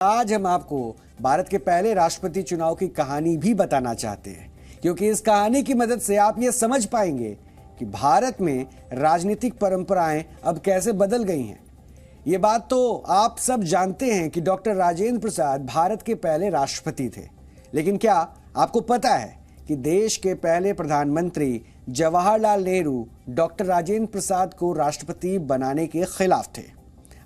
आज हम आपको भारत के पहले राष्ट्रपति चुनाव की कहानी भी बताना चाहते हैं, क्योंकि इस कहानी की मदद से आप ये समझ पाएंगे कि भारत में राजनीतिक परंपराएं अब कैसे बदल गई हैं। ये बात तो आप सब जानते हैं कि डॉक्टर राजेंद्र प्रसाद भारत के पहले राष्ट्रपति थे, लेकिन क्या आपको पता है कि देश के पहले प्रधानमंत्री जवाहरलाल नेहरू डॉक्टर राजेंद्र प्रसाद को राष्ट्रपति बनाने के खिलाफ थे।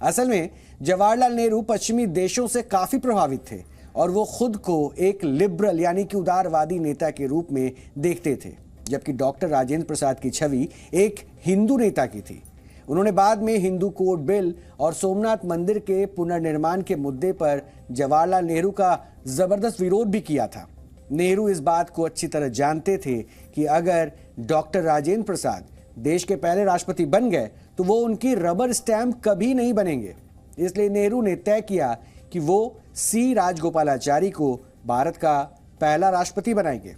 असल में जवाहरलाल नेहरू पश्चिमी देशों से काफी प्रभावित थे और वो खुद को एक लिबरल यानी कि उदारवादी नेता के रूप में देखते थे, जबकि डॉक्टर राजेंद्र प्रसाद की छवि एक हिंदू नेता की थी। उन्होंने बाद में हिंदू कोड बिल और सोमनाथ मंदिर के पुनर्निर्माण के मुद्दे पर जवाहरलाल नेहरू का जबरदस्त विरोध भी किया था। नेहरू इस बात को अच्छी तरह जानते थे कि अगर डॉक्टर राजेंद्र प्रसाद देश के पहले राष्ट्रपति बन गए तो वो उनकी रबर स्टैंप कभी नहीं बनेंगे। इसलिए नेहरू ने तय किया कि वो सी राजगोपालाचारी को भारत का पहला राष्ट्रपति बनाएंगे,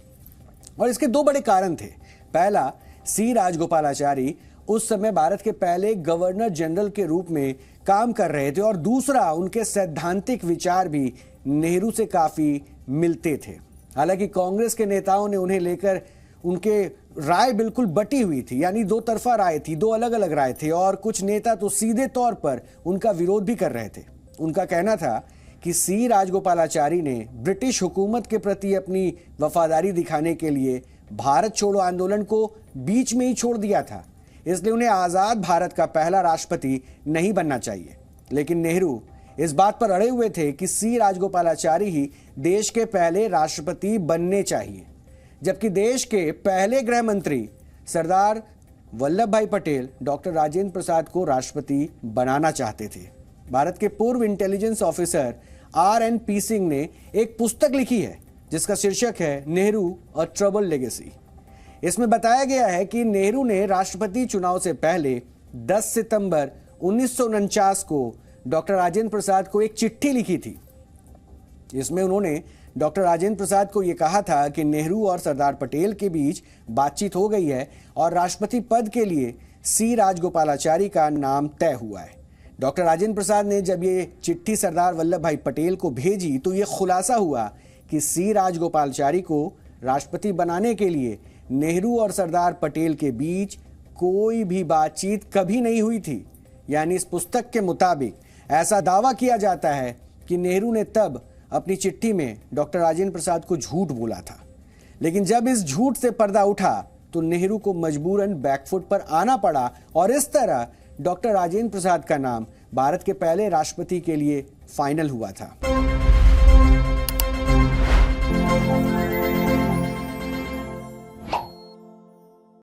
और इसके दो बड़े कारण थे। पहला, सी राजगोपालाचारी उस समय भारत के पहले गवर्नर जनरल के रूप में काम कर रहे थे, और दूसरा, उनके सैद्धांतिक विचार भी नेहरू से काफी मिलते थे। हालांकि कांग्रेस के नेताओं ने उन्हें लेकर उनके राय बिल्कुल बटी हुई थी, यानी दो तरफा राय थी, दो अलग अलग राय थे, और कुछ नेता तो सीधे तौर पर उनका विरोध भी कर रहे थे। उनका कहना था कि सी राजगोपालाचारी ने ब्रिटिश हुकूमत के प्रति अपनी वफादारी दिखाने के लिए भारत छोड़ो आंदोलन को बीच में ही छोड़ दिया था, इसलिए उन्हें आजाद भारत का पहला राष्ट्रपति नहीं बनना चाहिए। लेकिन नेहरू इस बात पर अड़े हुए थे कि सी राजगोपालाचारी ही देश के पहले राष्ट्रपति बनने चाहिए, जबकि देश के पहले गृह मंत्री सरदार वल्लभ भाई पटेल डॉक्टर राजेंद्र प्रसाद को राष्ट्रपति बनाना चाहते थे। भारत के पूर्व इंटेलिजेंस ऑफिसर RNP सिंह ने एक पुस्तक लिखी है जिसका शीर्षक है नेहरू अ ट्रबल लेगेसी। इसमें बताया गया है कि नेहरू ने राष्ट्रपति चुनाव से पहले 10 सितंबर 1949 को डॉक्टर राजेंद्र प्रसाद को एक चिट्ठी लिखी थी। इसमें उन्होंने डॉक्टर राजेंद्र प्रसाद को यह कहा था कि नेहरू और सरदार पटेल के बीच बातचीत हो गई है और राष्ट्रपति पद के लिए सी राजगोपालाचारी का नाम तय हुआ है। डॉक्टर राजेंद्र प्रसाद ने जब ये चिट्ठी सरदार वल्लभ भाई पटेल को भेजी तो ये खुलासा हुआ कि सी राजगोपालाचारी को राष्ट्रपति बनाने के लिए नेहरू और सरदार पटेल के बीच कोई भी बातचीत कभी नहीं हुई थी। यानी इस पुस्तक के मुताबिक ऐसा दावा किया जाता है कि नेहरू ने तब अपनी चिट्ठी में डॉक्टर राजेंद्र प्रसाद को झूठ बोला था। लेकिन जब इस झूठ से पर्दा उठा तो नेहरू को मजबूरन बैकफुट पर आना पड़ा, और इस तरह डॉक्टर राजेंद्र प्रसाद का नाम भारत के पहले राष्ट्रपति के लिए फाइनल हुआ था।